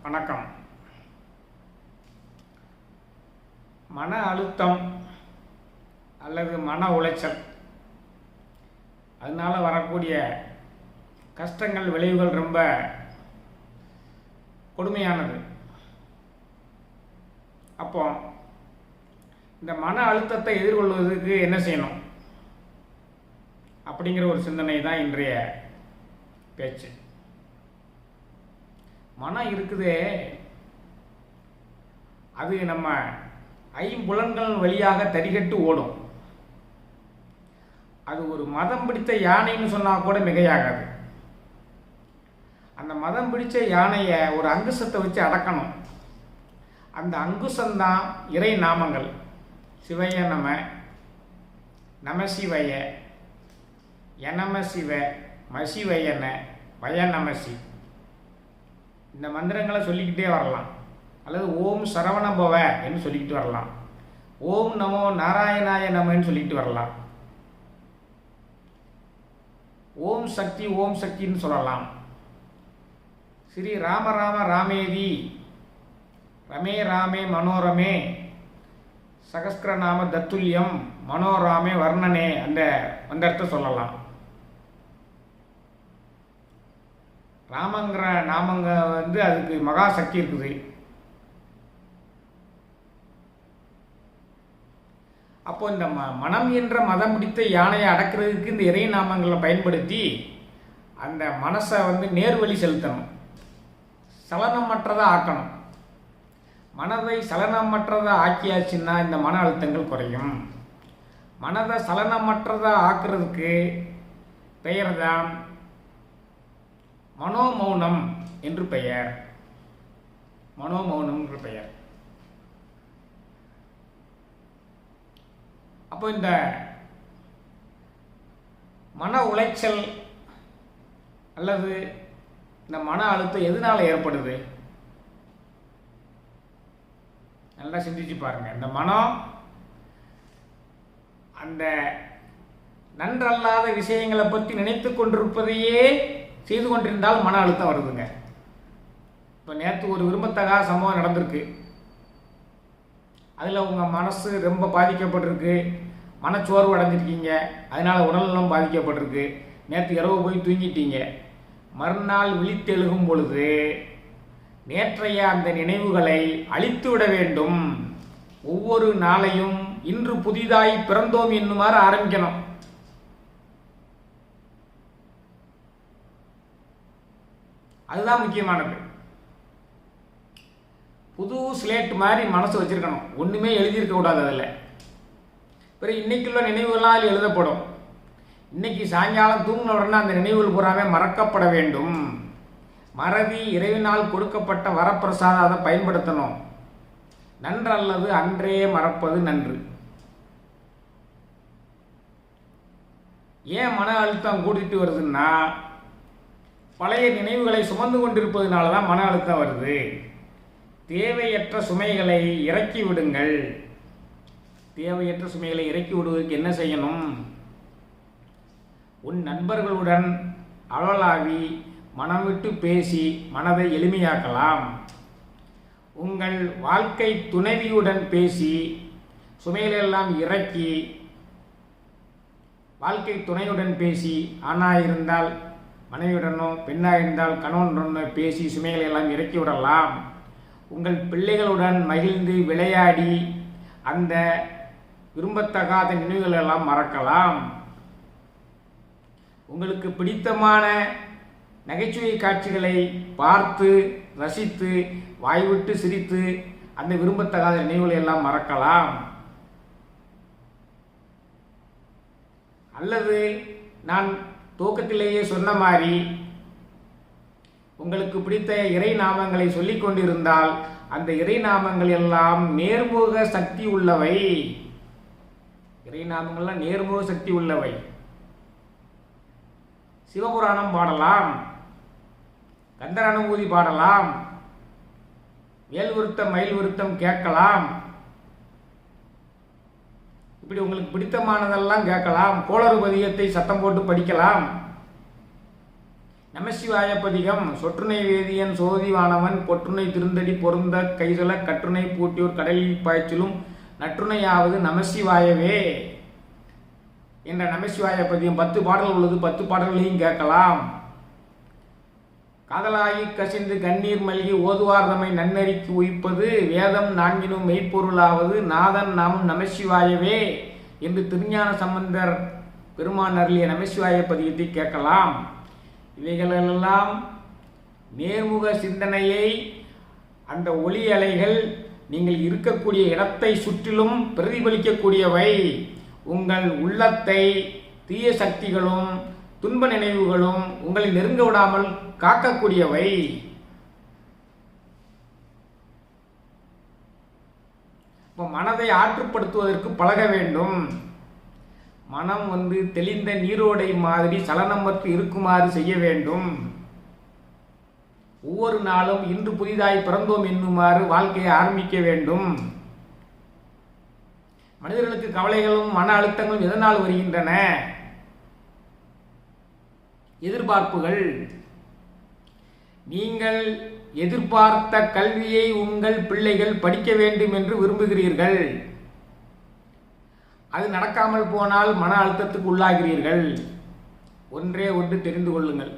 வணக்கம். மன அழுத்தம் அல்லது மன உளைச்சல், அதனால வரக்கூடிய கஷ்டங்கள், விளைவுகள் ரொம்ப கொடுமையானது. அப்போ இந்த மன அழுத்தத்தை எதிர்கொள்வதற்கு என்ன செய்யணும் அப்படிங்கிற ஒரு சிந்தனை தான் இன்றைய பேச்சு. மனம் இருக்குதே, அது நம்ம ஐம்புலன்கள் வழியாக தடிகட்டு ஓடும். அது ஒரு மதம் பிடித்த யானைன்னு சொன்னால் கூட மிகையாகாது. அந்த மதம் பிடிச்ச யானையை ஒரு அங்குசத்தை வச்சு அடக்கணும். அந்த அங்குசம்தான் இறை நாமங்கள். சிவய நம, நமசிவய, எனம சிவ, மசிவயன, வயநமசி. இந்த மந்திரங்களை சொல்லிக்கிட்டே வரலாம். அல்லது ஓம் சரவண பவ என்று சொல்லிக்கிட்டு வரலாம். ஓம் நமோ நாராயணாய நமன்னு சொல்லிக்கிட்டு வரலாம். ஓம் சக்தி ஓம் சக்தின்னு சொல்லலாம். ஸ்ரீ ராம ராம ராமேதி ரமே ராமே மனோரமே சகஸ்கிரநாம தத்துல்யம் மனோராமே வர்ணனே அந்த மந்திரத்தை சொல்லலாம். ராமங்கிற நாமங்க அதுக்கு மகா சக்தி இருக்குது. அப்போ இந்த மனம் என்ற மதம் பிடித்த யானையை அடக்கிறதுக்கு இந்த இறை நாமங்களை பயன்படுத்தி அந்த மனசை நேர்வழி செலுத்தணும், சலனமற்றதாக ஆக்கணும். மனதை சலனமற்றதாக ஆக்கியாச்சுன்னா இந்த மன அழுத்தங்கள் குறையும். மனதை சலனமற்றதாக ஆக்குறதுக்கு பெயர் தான் மனோமௌனம் என்று பெயர். மனோமௌனம் என்று பெயர். அப்போ இந்த மன உளைச்சல் அல்லது இந்த மன அழுத்தம் எதனால ஏற்படுது? நல்லா சிந்திச்சு பாருங்க. இந்த மனம் அந்த நன்றல்லாத விஷயங்களை பற்றி நினைத்து கொண்டிருப்பதையே செய்து கொண்டிருந்தால் மன அழுத்தம் வருதுங்க. இப்போ நேற்று ஒரு விரும்பத்தகாத சம்பவம் நடந்திருக்கு. அதில் உங்கள் மனசு ரொம்ப பாதிக்கப்பட்டிருக்கு, மனச்சோர்வு அடைஞ்சிருக்கீங்க, அதனால் உடல்நலம் பாதிக்கப்பட்டிருக்கு. நேற்று இரவு போய் தூங்கிட்டீங்க. மறுநாள் விழித்தெழுகும் பொழுது நேற்றைய அந்த நினைவுகளை அழித்து விட வேண்டும். ஒவ்வொரு நாளையும் இன்று புதிதாய் பிறந்தோம் என்னுமாறு ஆரம்பிக்கணும். அதுதான் முக்கியமானது. புது ஸ்லேட் மாதிரி மனசு வச்சிருக்கணும். ஒன்றுமே எழுதியிருக்க கூடாது. அதில் பிறகு இன்னைக்குள்ள நினைவுகள்லாம் அதில் எழுதப்படும். இன்னைக்கு சாயங்காலம் தூங்கின உடனே அந்த நினைவுகள் பூராமே மறக்கப்பட வேண்டும். மறதி இறைவனால் கொடுக்கப்பட்ட வரப்பிரசாதம், அதை பயன்படுத்தணும். நன்று அல்லது அன்றே மறப்பது நன்று. ஏன் மன அழுத்தம் கூட்டிட்டு வருதுன்னா, பழைய நினைவுகளை சுமந்து கொண்டிருப்பதனால தான் மன அழுத்தம் வருது. தேவையற்ற சுமைகளை இறக்கி விடுங்கள். தேவையற்ற சுமைகளை இறக்கி விடுவதற்கு என்ன செய்யணும்? உன் நண்பர்களுடன் அழலாவி மனம் விட்டு பேசி மனதை எளிமையாக்கலாம். உங்கள் வாழ்க்கை துணைவியுடன் பேசி சுமைகளெல்லாம் இறக்கி, வாழ்க்கை துணையுடன் பேசி, ஆணாக இருந்தால் மனைவியுடனோ பெண்ணாக இருந்தால் கணவனுடனோ பேசி சுமைகளை எல்லாம் இறக்கி விடலாம். உங்கள் பிள்ளைகளுடன் மகிழ்ந்து விளையாடி அந்த விரும்பத்தகாத நினைவுகள் எல்லாம் மறக்கலாம். உங்களுக்கு பிடித்தமான நகைச்சுவை காட்சிகளை பார்த்து ரசித்து வாய்விட்டு சிரித்து அந்த விரும்பத்தகாத நினைவுகளை எல்லாம் மறக்கலாம். அல்லது நான் துவக்கத்திலேயே சொன்ன மாதிரி உங்களுக்கு பிடித்த இறை நாமங்களை சொல்லிக் கொண்டிருந்தால் அந்த இறை நாமங்கள் எல்லாம் நேர்முக சக்தி உள்ளவை. இறை நாமங்கள்லாம் நேர்முக சக்தி உள்ளவை. சிவபுராணம் பாடலாம், கந்தர் அனுபூதி பாடலாம், வேல் விருத்தம் மயில் விருத்தம் கேட்கலாம். இப்படி உங்களுக்கு பிடித்தமானதெல்லாம் கேட்கலாம். கோளறு பதிகத்தை சத்தம் போட்டு படிக்கலாம். நமசிவாய பதிகம். சொற்றுணை வேதியன் சோதிவானவன் பொற்றுணை திருந்தடி பொருந்த கைசல கற்றுணை பூட்டியோர் கடலில் பாய்ச்சலும் நற்றுணையாவது நமசிவாயவே என்ற நமசிவாய பதிகம் 10 பாடல்கள் உள்ளது. 10 பாடல்களையும் கேட்கலாம். காதலாகி கசிந்து கண்ணீர் மல்கி ஓதுவார் தம்மை நன்னறிக்கு உயிப்பது வேதம் 4 மெய்ப்பொருளாவது நாதன் நாமும் நமசிவாயவே என்று திருஞான சம்பந்தர் பெருமான் அருளிய நமசிவாய பதிகத்தை கேட்கலாம். இவைகளெல்லாம் நேர்முக சிந்தனையை, அந்த ஒளி அலைகள் நீங்கள் இருக்கக்கூடிய இடத்தை சுற்றிலும் பிரதிபலிக்கக்கூடியவை. உங்கள் உள்ளத்தை தீய சக்திகளும் துன்ப நினைவுகளும் உங்களை நெருங்க விடாமல் காக்கக்கூடியவை. மனதை ஆற்றுப்படுத்துவதற்கு பழக வேண்டும். மனம் தெளிந்த நீரோடை மாதிரி சலனமற்று இருக்குமாறு செய்ய வேண்டும். ஒவ்வொரு நாளும் இன்று புதிதாய் பிறந்தோம் என்னுமாறு வாழ்க்கையை ஆரம்பிக்க வேண்டும். மனிதர்களுக்கு கவலைகளும் மன அழுத்தங்களும் எதனால் வருகின்றன? எதிர்பார்ப்புகள். நீங்கள் எதிர்பார்த்த கல்வியை உங்கள் பிள்ளைகள் படிக்க வேண்டும் என்று விரும்புகிறீர்கள். அது நடக்காமல் போனால் மன அழுத்தத்துக்கு உள்ளாகிறீர்கள். ஒன்றே ஒன்று தெரிந்து கொள்ளுங்கள்.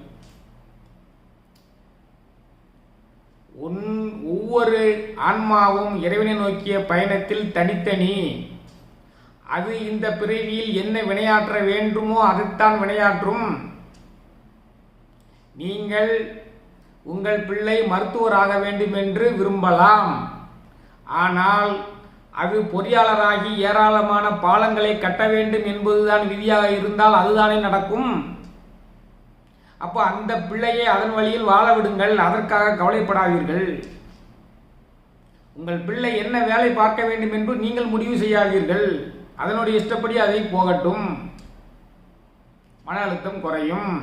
ஒவ்வொரு ஆன்மாவும் இறைவனை நோக்கிய பயணத்தில் தனித்தனி. அது இந்த பிறவியில் என்ன வினையாற்ற வேண்டுமோ அதைத்தான் வினையாற்றும். நீங்கள் உங்கள் பிள்ளை மருத்துவராக வேண்டும் என்று விரும்பலாம். ஆனால் அது பொறியாளராகி ஏராளமான பாலங்களை கட்ட வேண்டும் என்பதுதான் விதியாக இருந்தால் அதுதானே நடக்கும். அப்போ அந்த பிள்ளையை அதன் வழியில் வாழ விடுங்கள். அதற்காக கவலைப்படாதீர்கள். உங்கள் பிள்ளை என்ன வேலை பார்க்க வேண்டும் என்று நீங்கள் முடிவு செய்யாதீர்கள். அதனுடைய இஷ்டப்படி அதை போகட்டும். மன அழுத்தம் குறையும்.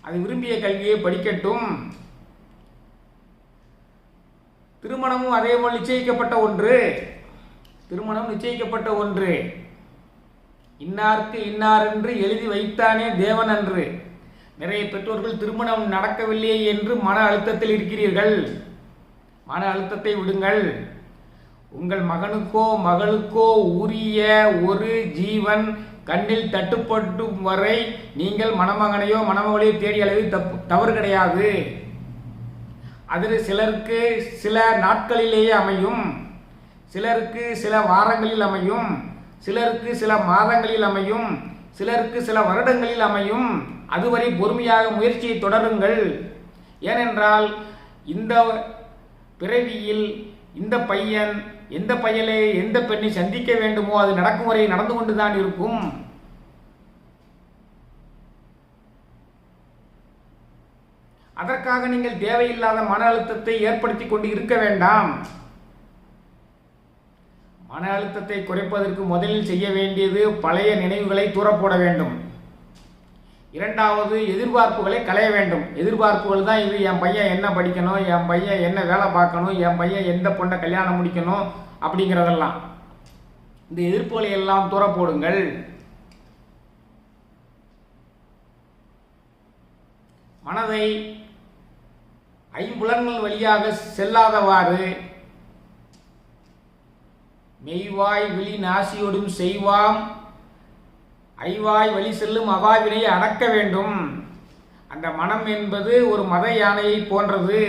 அது விரும்பிய கல்வியை படிக்கட்டும். திருமணமும் அதேபோல் நிச்சயிக்கப்பட்ட ஒன்று. திருமணம் நிச்சயிக்கப்பட்ட ஒன்று. இன்னாருக்கு இன்னார் என்று எழுதி வைத்தானே தேவன் அன்று. நிறைய பெற்றோர்கள் திருமணம் நடக்கவில்லை என்று மன அழுத்தத்தில் இருக்கிறீர்கள். மன அழுத்தத்தை விடுங்கள். உங்கள் மகனுக்கோ மகளுக்கோ உரிய ஒரு ஜீவன் கண்ணில் தட்டுப்படும் வரை நீங்கள் மணமகனையோ மணமகளையோ தேடிய அளவில் தவறு கிடையாது. அது சிலருக்கு சில நாட்களிலேயே அமையும், சிலருக்கு சில வாரங்களில் அமையும், சிலருக்கு சில மாதங்களில் அமையும், சிலருக்கு சில வருடங்களில் அமையும். அதுவரை பொறுமையாக முயற்சியை தொடருங்கள். ஏனென்றால் இந்த பிறவியில் இந்த பையன் எந்த பையனை எந்த பெண்ணை சந்திக்க வேண்டுமோ அது நடக்கும் வரை நடந்து கொண்டுதான் இருக்கும். அதற்காக நீங்கள் தேவையில்லாத மன அழுத்தத்தை ஏற்படுத்தி கொண்டு இருக்க வேண்டாம். மன அழுத்தத்தை குறைப்பதற்கு முதலில் செய்ய வேண்டியது பழைய நினைவுகளை தூரப்போட வேண்டும். இரண்டாவது, எதிர்பார்ப்புகளை களைய வேண்டும். எதிர்பார்ப்புகள் தான் இது. என் பையன் என்ன படிக்கணும், என் பையன் என்ன வேலை பார்க்கணும், என் பையன் எந்த பொண்ணை கல்யாணம் முடிக்கணும் அப்படிங்கிறதெல்லாம். இந்த எதிர்ப்புகளை எல்லாம் தூரப்போடுங்கள். மனதை ஐம்புலன்கள் வழியாக செல்லாதவாறு மெய்வாய் விழி நாசியோடும் செய்வாம் ஐவாய் வழி செல்லும் அவாவினை அடக்க வேண்டும். அந்த மனம் என்பது ஒரு மத யானையை போன்றது.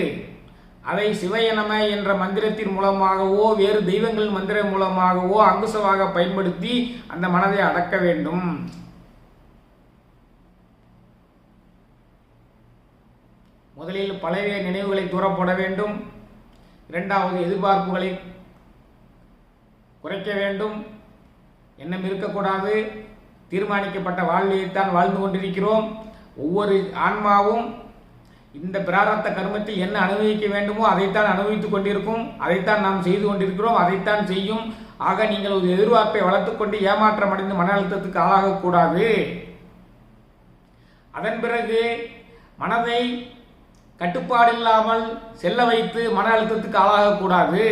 அதை சிவயனம என்ற மந்திரத்தின் மூலமாகவோ வேறு தெய்வங்கள் மந்திரம் மூலமாகவோ அங்குசமாக பயன்படுத்தி அந்த மனதை அடக்க வேண்டும். முதலில் பழைய நினைவுகளை தூரப்பட வேண்டும். இரண்டாவது, எதிர்பார்ப்புகளை குறைக்க வேண்டும். எண்ணம் இருக்கக்கூடாது. தீர்மானிக்கப்பட்ட வாழ்வையைத்தான் வாழ்ந்து கொண்டிருக்கிறோம். ஒவ்வொரு ஆன்மாவும் இந்த பிராரத்த கர்மத்தில் என்ன அனுபவிக்க வேண்டுமோ அதைத்தான் அனுபவித்துக் கொண்டிருக்கும். அதைத்தான் நாம் செய்து கொண்டிருக்கிறோம். அதைத்தான் செய்யும். ஆக நீங்கள் ஒரு எதிர்பார்ப்பை வளர்த்துக்கொண்டு ஏமாற்றம் அடைந்து மன அழுத்தத்துக்கு ஆளாகக்கூடாது. அதன் பிறகு மனதை கட்டுப்பாடு இல்லாமல் செல்ல வைத்து மன அழுத்தத்துக்கு ஆளாகக்கூடாது.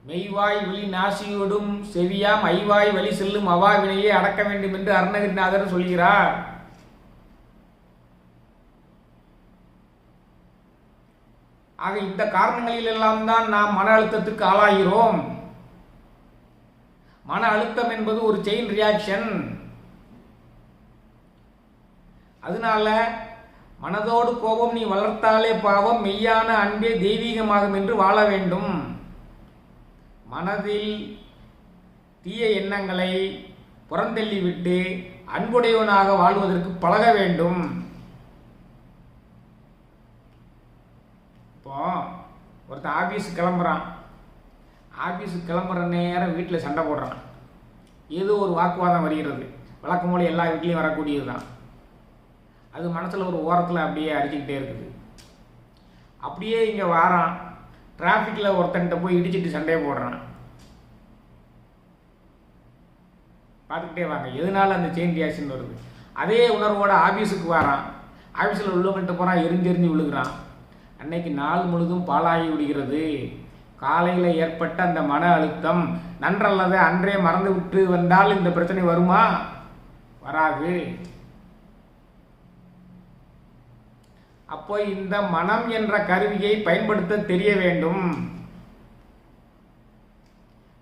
மெய்வாய் விழி நாசியோடும் செவியாம் ஐவாய் வழி செல்லும் அவாவினையே அடக்க வேண்டும் என்று அருணகிரிநாதர் சொல்கிறார். ஆக இந்த காரணங்களிலெல்லாம் தான் நாம் மன அழுத்தத்துக்கு ஆளாகிறோம். மன அழுத்தம் என்பது ஒரு செயின் ரியாக்ஷன். அதனால மனதோடு கோபம் நீ வளர்த்தாலே பாவம், மெய்யான அன்பே தெய்வீகமாகும் என்று வாழ வேண்டும். மனதில் தீய எண்ணங்களை புறந்தள்ளிவிட்டு அன்புடையவனாக வாழ்வதற்கு பழக வேண்டும். இப்போ ஒருத்தன் ஆஃபீஸுக்கு கிளம்புறான், ஆஃபீஸுக்கு கிளம்புற நேரம் வீட்டில் சண்டை போடுறான். ஏதோ ஒரு வாக்குவாதம் வருகிறது, வழக்கம் போல எல்லா வீட்லேயும் வரக்கூடியது தான். அது மனசில் ஒரு ஓரத்தில் அப்படியே அடிச்சுக்கிட்டே இருக்குது. அப்படியே இங்கே வாரான், டிராஃபிக்கில் ஒருத்தன்கிட்ட போய் இடிச்சிட்டு சண்டையை போடுறான். பார்த்துக்கிட்டே வாங்க எதனால அந்த செயின் ரியாக்ஷன் வருது. அதே உணர்வோட ஆஃபீஸுக்கு வரான், ஆஃபீஸில் உள்ளவங்கள்ட்ட போகிறான், எரிஞ்செறிஞ்சு விழுகிறான். அன்னைக்கு நாள் முழுதும் பாழாகி விடுகிறது. காலையில் ஏற்பட்ட அந்த மன அழுத்தம் நன்றல்லதை அன்றே மறந்து விட்டு வந்தால் இந்த பிரச்சனை வருமா? வராது. அப்போ இந்த மனம் என்ற கருவியை பயன்படுத்த தெரிய வேண்டும்.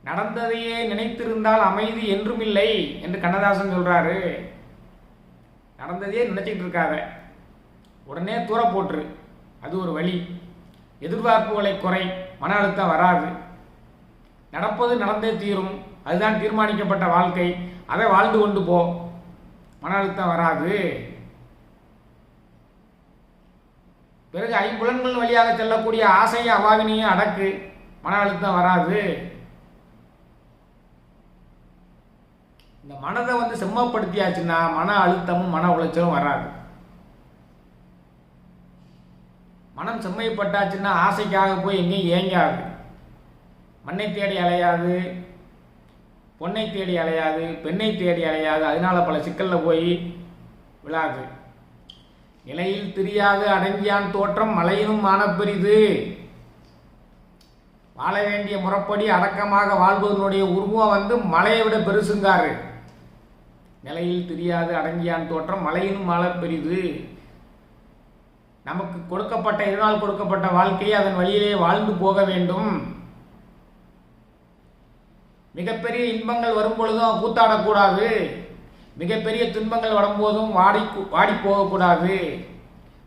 நடந்ததையே நினைத்திருந்தால் அமைதி என்றும் இல்லை என்று கண்ணதாசன் சொல்றாரு. நடந்ததையே நினைச்சிட்டு இருக்காத, உடனே தூர போட்டுரு, அது ஒரு வழி. எதிர்பார்ப்புகளை குறை, மன அழுத்தம் வராது. நடப்பது நடந்தே தீரும், அதுதான் தீர்மானிக்கப்பட்ட வாழ்க்கை, அதை வாழ்ந்து கொண்டு போ, மன அழுத்தம் வராது. பிறகு ஐம்புலன்கள் வழியாக செல்லக்கூடிய ஆசையை அவாவினையும் அடக்கு, மன அழுத்தம் வராது. இந்த மனதை செம்மப்படுத்தியாச்சுன்னா மன அழுத்தமும் மன உளைச்சலும் வராது. மனம் செம்மைப்பட்டாச்சுன்னா ஆசைக்காக போய் எங்கேயும் ஏங்காது, மண்ணை தேடி அலையாது, பொண்ணை தேடி அலையாது, பெண்ணை தேடி அலையாது, அதனால பல சிக்கலில் போய் விழாது. நிலையில் தெரியாது அடங்கியான் தோற்றம் மலையினும் மானப்பெரிது. வாழ வேண்டிய முறைப்படி அடக்கமாக வாழ்வதனுடைய உருவம் மலையை விட பெருசுங்காரு. நிலையில் தெரியாது அடங்கியான் தோற்றம் மலையினும் மானப்பெரிது. நமக்கு கொடுக்கப்பட்ட இதனால் கொடுக்கப்பட்ட வாழ்க்கையை அதன் வழியிலே வாழ்ந்து போக வேண்டும். மிகப்பெரிய இன்பங்கள் வரும் பொழுதும் கூத்தாடக்கூடாது, மிகப்பெரிய துன்பங்கள் வரும்போதும் வாடி போகக்கூடாது.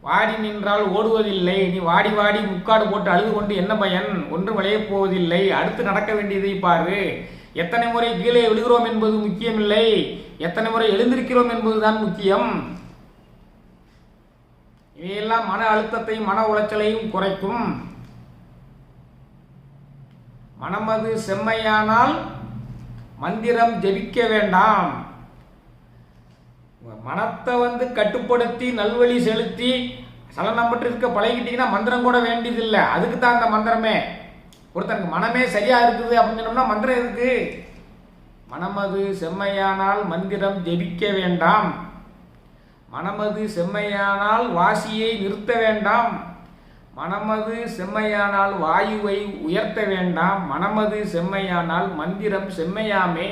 வாடி நின்றால் ஓடுவதில்லை, நீ வாடி வாடி முக்காடு போட்டு அழுது கொண்டு என்ன பயன்? ஒன்றும் விளையப் போவதில்லை. அடுத்து நடக்க வேண்டியதை பாரு. எத்தனை முறை கீழே விழுகிறோம் என்பது முக்கியமில்லை, எத்தனை முறை எழுந்திருக்கிறோம் என்பதுதான் முக்கியம். இவையெல்லாம் மன அழுத்தத்தையும் மன உளைச்சலையும் குறைக்கும். மனமது செம்மையானால் மந்திரம் ஜெபிக்க வேண்டாம். மனத்தை கட்டுப்படுத்தி நல்வழி செலுத்தி சலனம்பட்டு இருக்க பழகிட்டீங்கன்னா மந்திரம் கூட வேண்டியதில்லை. அதுக்கு தான் அந்த மந்திரமே. ஒருத்தனுக்கு மனமே சரியா இருக்குது அப்படின்னு சொன்னோம்னா மந்திரம் இருக்கு. மனமது செம்மையானால் மந்திரம் ஜெபிக்க வேண்டாம். மனமது செம்மையானால் வாசியை நிறுத்த வேண்டாம். மனமது செம்மையானால் வாயுவை உயர்த்த வேண்டாம். மனமது செம்மையானால் மந்திரம் செம்மையாமே.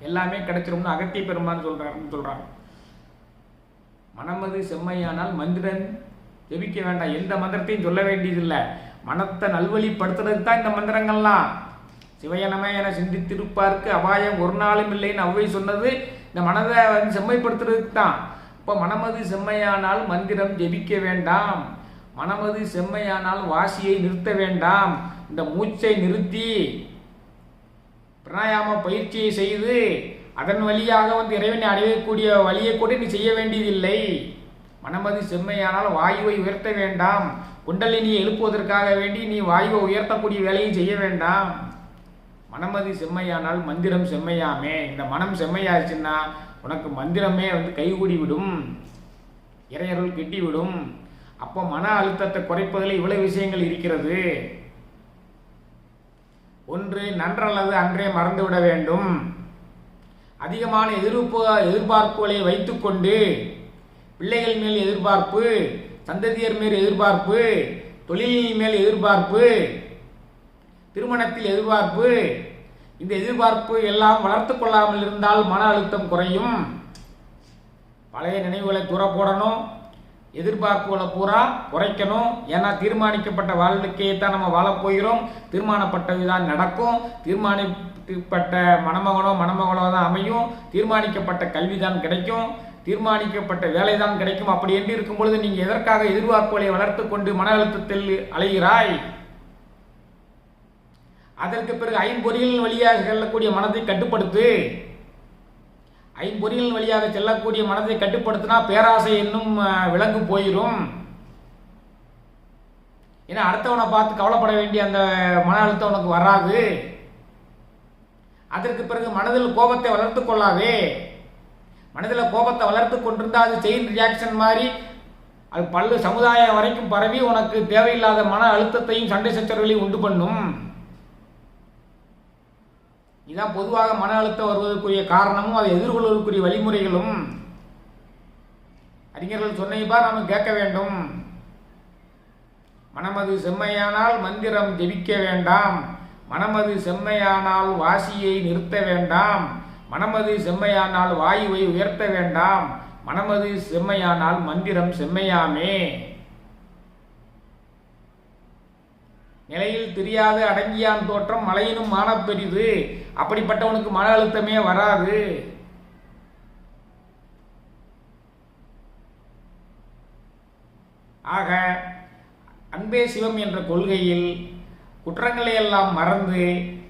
எல்லாமே கிடைச்சிரும்னு அகத்திய பெருமான் சொல்றாங்க. மனமது செம்மையானால் மந்திரம் ஜெபிக்க வேண்டாம். எந்த மந்திரத்தையும் சொல்ல வேண்டியதில்லை. மனத்தை நல்வழிப்படுத்துறதுக்கு தான் இந்த மந்திரங்கள்லாம். சிவயனமே என சிந்தித்திருப்பார்க்கு அபாயம் ஒரு நாளும் இல்லைன்னு அவ்வை சொன்னது இந்த மனதை செம்மைப்படுத்துறதுக்கு தான். இப்போ மனமது செம்மையானால் மந்திரம் ஜெபிக்க வேண்டாம். மனமது செம்மையானால் வாசியை நிறுத்த வேண்டாம். இந்த மூச்சை நிறுத்தி பிராணாயாம பயிற்சியை செய்து அதன் வழியாக இறைவனை அடையக்கூடிய வழியை கூட நீ செய்ய வேண்டியதில்லை. மனமது செம்மையானால் வாயுவை உயர்த்த வேண்டாம். குண்டலினியை எழுப்புவதற்காக வேண்டி நீ வாயுவை உயர்த்தக்கூடிய வேலையை செய்ய வேண்டாம். மனமது செம்மையானால் மந்திரம் செம்மையாமே. இந்த மனம் செம்மையாச்சுன்னா உனக்கு மந்திரமே கைகூடி விடும், இறையருள் கிட்டிவிடும். அப்போ மன அழுத்தத்தை குறைப்பதில் இவ்வளவு விஷயங்கள் இருக்கிறது. ஒன்று, நன்றல்லது அன்றே மறந்துவிட வேண்டும். அதிகமான எதிர்பார்ப்புகளை வைத்துக்கொண்டு பிள்ளைகள் மேல் எதிர்பார்ப்பு, சந்ததியர் மேல் எதிர்பார்ப்பு, தொழிலின் மேல் எதிர்பார்ப்பு, திருமணத்தில் எதிர்பார்ப்பு, இந்த எதிர்பார்ப்பு எல்லாம் வளர்த்து கொள்ளாமல் இருந்தால் மன அழுத்தம் குறையும். பழைய நினைவுகளை தூர போடணும், எதிர்பார்ப்புகளை பூரா குறைக்கணும். ஏன்னா தீர்மானிக்கப்பட்ட வாழ்க்கையை தான் நம்ம வாழப்போகிறோம். தீர்மானப்பட்டதுதான் நடக்கும். தீர்மானிக்கப்பட்ட மணமகனோ தான் அமையும். தீர்மானிக்கப்பட்ட கல்வி தான் கிடைக்கும். தீர்மானிக்கப்பட்ட வேலை தான் கிடைக்கும். அப்படி என்று இருக்கும் பொழுது நீங்கள் எதற்காக எதிர்பார்ப்புகளை வளர்த்து கொண்டு மன அழுத்தத்தில் அலைகிறாய்? அதற்கு பிறகு ஐம்பொறிகளின் வழியாக செல்லக்கூடிய மனதை கட்டுப்படுத்து. ஐம்பொறிகளின் வழியாக செல்லக்கூடிய மனதை கட்டுப்படுத்தினா பேராசை என்னும் விலங்கு போயிடும். ஏன்னா அடுத்தவனை பார்த்து கவலைப்பட வேண்டிய அந்த மன அழுத்தம் உனக்கு வராது. அதற்கு பிறகு மனதில் கோபத்தை வளர்த்து கொள்ளாதே. மனதில் கோபத்தை வளர்த்து கொண்டிருந்தால் அது செயின் ரியாக்ஷன் மாதிரி அது பல்லு சமுதாயம் வரைக்கும் பரவி உனக்கு தேவையில்லாத மன அழுத்தத்தையும் சண்டை சச்சரவுகளையும் உண்டு பண்ணும். இதான் பொதுவாக மன அழுத்தம் வருவதற்குரிய காரணமும் அதை எதிர்கொள்வதற்குரிய வழிமுறைகளும். அறிஞர்கள் சொன்னீப்பா நம்ம கேட்க வேண்டும். மனமது செம்மையானால் மந்திரம் ஜெபிக்க வேண்டாம். மனமது செம்மையானால் வாசியை நிறுத்த வேண்டாம். மனமது செம்மையானால் வாயுவை உயர்த்த வேண்டாம். மனமது செம்மையானால் மந்திரம் செம்மையாமே. நிலையில் தெரியாத அடங்கியான் தோற்றம் மலையினும் மானப்பெரிது. அப்படிப்பட்டவனுக்கு மன அழுத்தமே வராது. ஆக அன்பே சிவம் என்ற கொள்கையில் குற்றங்களை எல்லாம் மறந்து,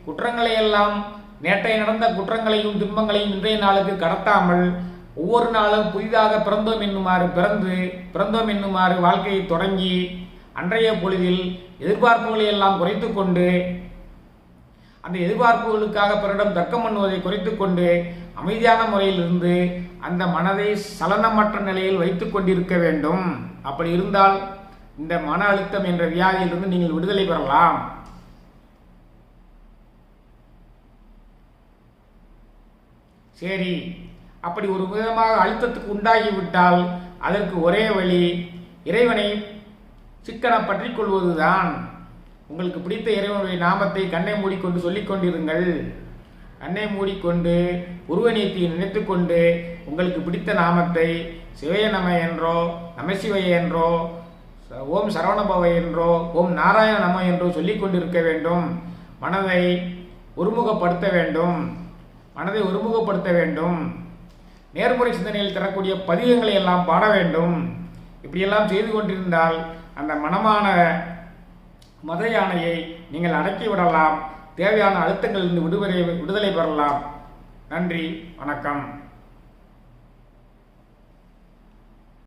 குற்றங்களை எல்லாம் நேற்றைய நடந்த குற்றங்களையும் துன்பங்களையும் இன்றைய நாளுக்கு கடத்தாமல் ஒவ்வொரு நாளும் புதிதாக பிறந்தோம் என்னுமாறு வாழ்க்கையை தொடங்கி அன்றைய பொழுதில் எதிர்பார்ப்புகளை எல்லாம் குறைத்து கொண்டு, அந்த எதிர்பார்ப்புகளுக்காக பிறரிடம் தர்க்கம் பண்ணுவதை குறைத்து கொண்டு அமைதியான முறையில் இருந்து அந்த மனதை சலனமற்ற நிலையில் வைத்து கொண்டிருக்க வேண்டும். அப்படி இருந்தால் இந்த மன அழுத்தம் என்ற வியாதியிலிருந்து நீங்கள் விடுதலை பெறலாம். சரி, அப்படி ஒரு விதமாக அழுத்தத்துக்கு உண்டாகிவிட்டால் அதற்கு ஒரே வழி இறைவனை சிக்கன பற்றி கொள்வதுதான். உங்களுக்கு பிடித்த இறைவனுடைய நாமத்தை கண்ணை மூடிக்கொண்டு சொல்லிக் கொண்டிருங்கள். கண்ணை மூடிக்கொண்டு உருவநீதியை நினைத்து கொண்டு உங்களுக்கு பிடித்த நாமத்தை சிவய நம என்றோ, நமசிவய என்றோ, ஓம் சரவணபவ என்றோ, ஓம் நாராயண நம என்றோ சொல்லிக் கொண்டிருக்க வேண்டும். மனதை ஒருமுகப்படுத்த வேண்டும். நேர்முறை சிந்தனையில் தரக்கூடிய பதிகங்களை எல்லாம் பாட வேண்டும். இப்படியெல்லாம் செய்து கொண்டிருந்தால் அந்த மனமான மத யானையை நீங்கள் அடக்கி விடலாம். தேவையான அழுத்தங்களிலிருந்து விடுதலை பெறலாம். நன்றி, வணக்கம்.